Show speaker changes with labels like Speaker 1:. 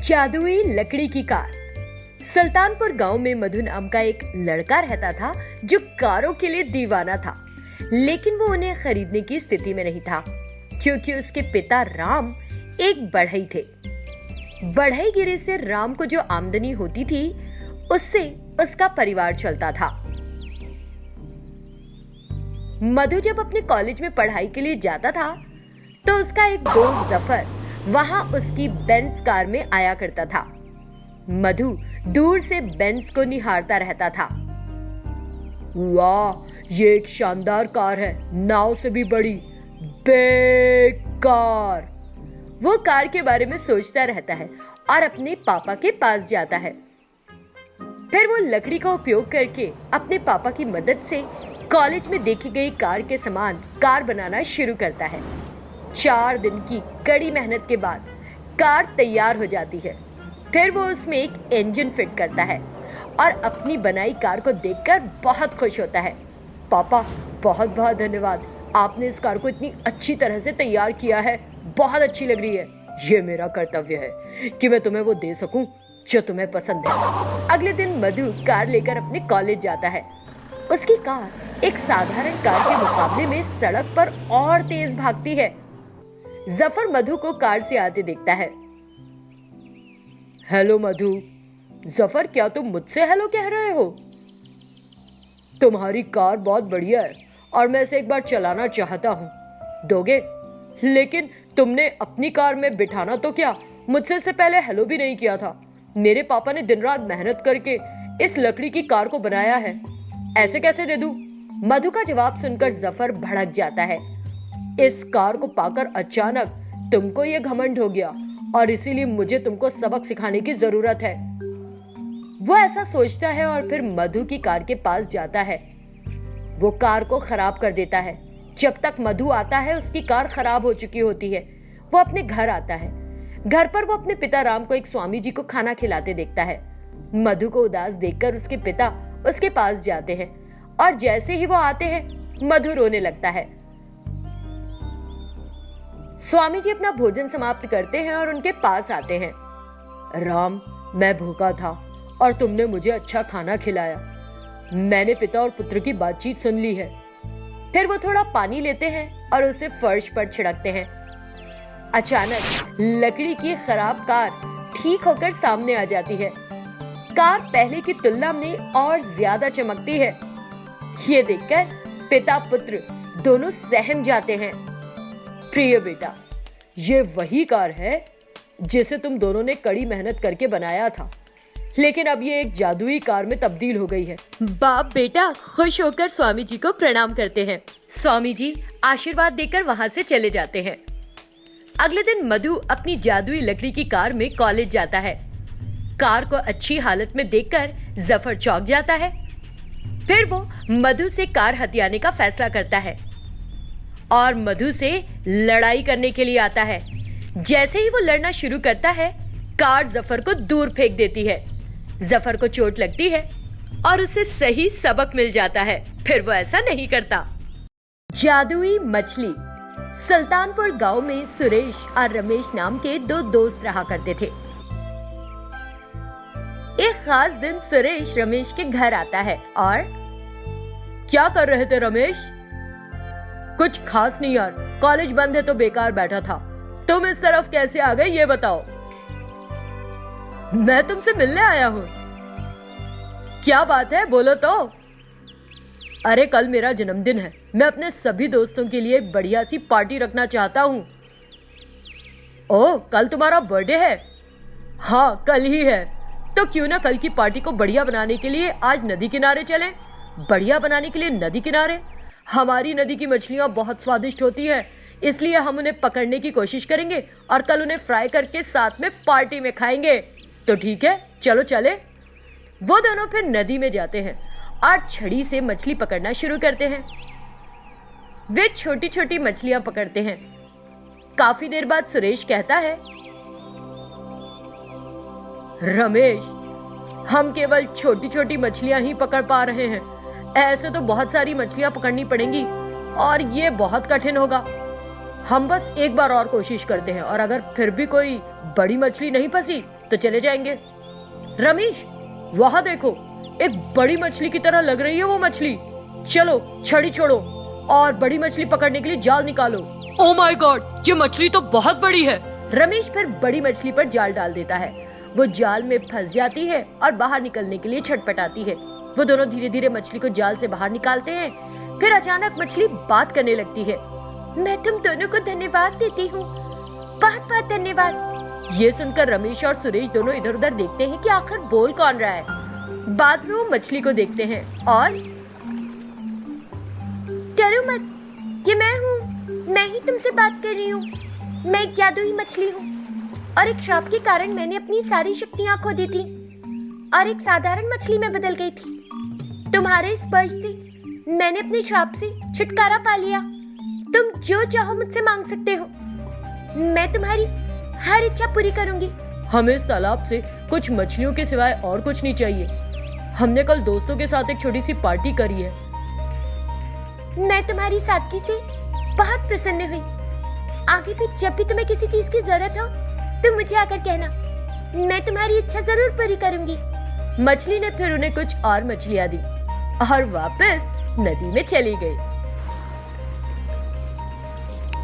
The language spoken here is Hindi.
Speaker 1: जादुई लकड़ी की कार। सुल्तानपुर गांव में मधु नाम का एक लड़का रहता था जो कारों के लिए दीवाना था, लेकिन वो उन्हें खरीदने की स्थिति में नहीं था क्योंकि उसके पिता राम एक बढ़ई थे। बढ़ईगिरी से राम को जो आमदनी होती थी उससे उसका परिवार चलता था। मधु जब अपने कॉलेज में पढ़ाई के लिए जाता था तो उसका एक दोस्त जफर वहां उसकी बेंज कार में आया करता था। मधु दूर से बेंज को निहारता रहता था। वाह, ये एक शानदार कार है, नाव से भी बड़ी, बेकार। वो कार के बारे में सोचता रहता है और अपने पापा के पास जाता है। फिर वो लकड़ी का उपयोग करके अपने पापा की मदद से कॉलेज में देखी गई कार के समान कार बनाना शुरू करता है। 4 दिन की कड़ी मेहनत के बाद कार तैयार हो जाती है। फिर वो उसमें एक इंजन फिट करता है और अपनी बनाई कार को देखकर बहुत खुश होता है। पापा, बहुत बहुत धन्यवाद, आपने इस कार को इतनी अच्छी तरह से तैयार किया है, बहुत अच्छी लग रही है। ये मेरा कर्तव्य है कि मैं तुम्हें वो दे सकूं जो तुम्हें पसंद है। अगले दिन मधु कार लेकर अपने कॉलेज जाता है। उसकी कार एक साधारण कार के मुकाबले में सड़क पर और तेज भागती है। जफर मधु को कार से आते देखता है। हेलो मधु। जफर, क्या तुम मुझसे हेलो कह रहे हो? तुम्हारी कार बहुत बढ़िया है और मैं इसे एक बार चलाना चाहता हूँ, दोगे? लेकिन तुमने अपनी कार में बिठाना तो क्या, मुझसे इससे पहले हेलो भी नहीं किया था। मेरे पापा ने दिन रात मेहनत करके इस लकड़ी की कार को बनाया है, ऐसे कैसे दे दूं? मधु का जवाब सुनकर जफर भड़क जाता है। इस कार को पाकर अचानक तुमको ये घमंड हो गया और इसीलिए मुझे तुमको सबक सिखाने की जरूरत है। वो ऐसा सोचता है और फिर मधु की कार के पास जाता है। वो कार को खराब कर देता है। जब तक मधु आता है उसकी कार खराब हो चुकी होती है। वो अपने घर आता है। घर पर वो अपने पिता राम को एक स्वामी जी को खाना खिलाते देखता है। मधु को उदास देखकर उसके पिता उसके पास जाते हैं और जैसे ही वो आते हैं मधु रोने लगता है। स्वामी जी अपना भोजन समाप्त करते हैं और उनके पास आते हैं। राम, मैं भूखा था और तुमने मुझे अच्छा खाना खिलाया। मैंने पिता और पुत्र की बातचीत सुन ली है। फिर वो थोड़ा पानी लेते हैं और उसे फर्श पर छिड़कते हैं। अचानक लकड़ी की खराब कार ठीक होकर सामने आ जाती है। कार पहले की तुलना में और ज्यादा चमकती है। ये देखकर पिता पुत्र दोनों सहम जाते हैं। प्रिय बेटा, ये वही कार है जिसे तुम दोनों ने कड़ी मेहनत करके बनाया था, लेकिन अब ये एक जादुई कार में तब्दील हो गई है। बाप बेटा खुश होकर स्वामी जी को प्रणाम करते हैं। स्वामी जी आशीर्वाद देकर वहां से चले जाते हैं। अगले दिन मधु अपनी जादुई लकड़ी की कार में कॉलेज जाता है। कार को अच्छी हालत में देखकर जफर चौंक जाता है। फिर वो मधु से कार हथियाने का फैसला करता है और मधु से लड़ाई करने के लिए आता है। जैसे ही वो लड़ना शुरू करता है कार जफर को दूर फेंक देती है। जफर को चोट लगती है और उसे सही सबक मिल जाता है। फिर वो ऐसा नहीं करता। जादुई मछली। सुल्तानपुर गांव में सुरेश और रमेश नाम के 2 दोस्त रहा करते थे। एक खास दिन सुरेश रमेश के घर आता है और क्या कर रहे थे रमेश? कुछ खास नहीं यार, कॉलेज बंद है तो बेकार बैठा था। तुम इस तरफ कैसे आ गए ये बताओ। मैं तुमसे मिलने आया हूँ। क्या बात है, बोलो तो। अरे कल मेरा जन्मदिन है, मैं अपने सभी दोस्तों के लिए एक बढ़िया सी पार्टी रखना चाहता हूँ। ओह, कल तुम्हारा बर्थडे है? हाँ, कल ही है। तो क्यों ना कल की पार्टी को बढ़िया बनाने के लिए आज नदी किनारे चलें? बढ़िया बनाने के लिए नदी किनारे? हमारी नदी की मछलियां बहुत स्वादिष्ट होती हैं, इसलिए हम उन्हें पकड़ने की कोशिश करेंगे और कल उन्हें फ्राई करके साथ में पार्टी में खाएंगे। तो ठीक है, चलो चले। वो दोनों फिर नदी में जाते हैं और छड़ी से मछली पकड़ना शुरू करते हैं। वे छोटी छोटी मछलियां पकड़ते हैं। काफी देर बाद सुरेश कहता है, रमेश, हम केवल छोटी छोटी मछलियां ही पकड़ पा रहे हैं। ऐसे तो बहुत सारी मछलियां पकड़नी पड़ेंगी और ये बहुत कठिन होगा। हम बस एक बार और कोशिश करते हैं और अगर फिर भी कोई बड़ी मछली नहीं फंसी तो चले जाएंगे। रमेश, वहां देखो, एक बड़ी मछली की तरह लग रही है वो मछली। चलो छड़ी छोड़ो और बड़ी मछली पकड़ने के लिए जाल निकालो। ओह माय गॉड, ये मछली तो बहुत बड़ी है। रमेश फिर बड़ी मछली पर जाल डाल देता है। वो जाल में फंस जाती है और बाहर निकलने के लिए छटपटाती है। वो दोनों धीरे धीरे मछली को जाल से बाहर निकालते हैं। फिर अचानक मछली बात करने लगती है। मैं तुम दोनों को धन्यवाद देती हूँ, बहुत बहुत धन्यवाद। ये सुनकर रमेश और सुरेश दोनों इधर उधर देखते हैं कि आखिर बोल कौन रहा है। बाद में वो मछली को देखते हैं और डरो मत, ये मैं हूँ, मैं ही तुमसे बात कर रही हूँ। मैं एक जादुई मछली हूँ और एक श्राप के कारण मैंने अपनी सारी शक्तियाँ खो दी थी और एक साधारण मछली में बदल गई थी। तुम्हारे स्पर्श से मैंने अपने श्राप से छुटकारा पा लिया। तुम जो चाहो मुझसे मांग सकते हो, मैं तुम्हारी हर इच्छा पूरी करूंगी। हमें इस तालाब से कुछ मछलियों के सिवाय और कुछ नहीं चाहिए। हमने कल दोस्तों के साथ एक छोटी सी पार्टी करी है। मैं तुम्हारी सादगी से बहुत प्रसन्न हुई। आगे भी जब भी तुम्हें किसी चीज की जरूरत हो तो मुझे आकर कहना, मैं तुम्हारी इच्छा जरूर पूरी करूंगी। मछली ने फिर उन्हें कुछ और मछलियां दी और वापस नदी में चली गई।